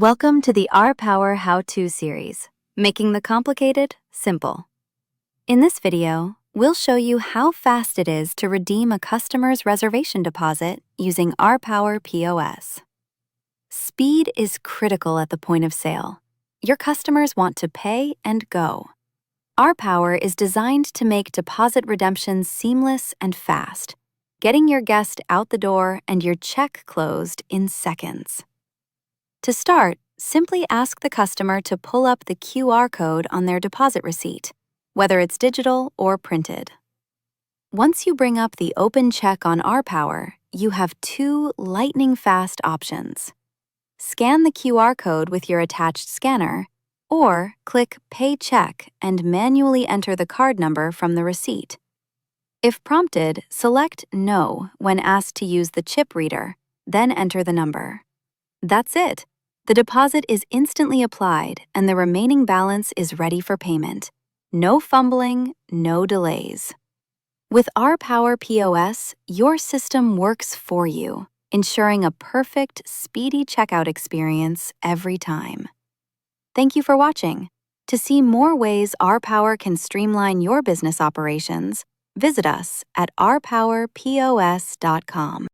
Welcome to the RPOWER How-To Series, making the complicated simple. In this video, we'll show you how fast it is to redeem a customer's reservation deposit using RPOWER POS. Speed is critical at the point of sale. Your customers want to pay and go. RPOWER is designed to make deposit redemptions seamless and fast, getting your guest out the door and your check closed in seconds. To start, simply ask the customer to pull up the QR code on their deposit receipt, whether it's digital or printed. Once you bring up the open check on RPOWER, you have two lightning-fast options. Scan the QR code with your attached scanner, or click Pay Check and manually enter the card number from the receipt. If prompted, select No when asked to use the chip reader, then enter the number. That's it. The deposit is instantly applied and the remaining balance is ready for payment. No fumbling, no delays. With RPOWER POS, your system works for you, ensuring a perfect, speedy checkout experience every time. Thank you for watching. To see more ways RPOWER can streamline your business operations, visit us at rpowerpos.com.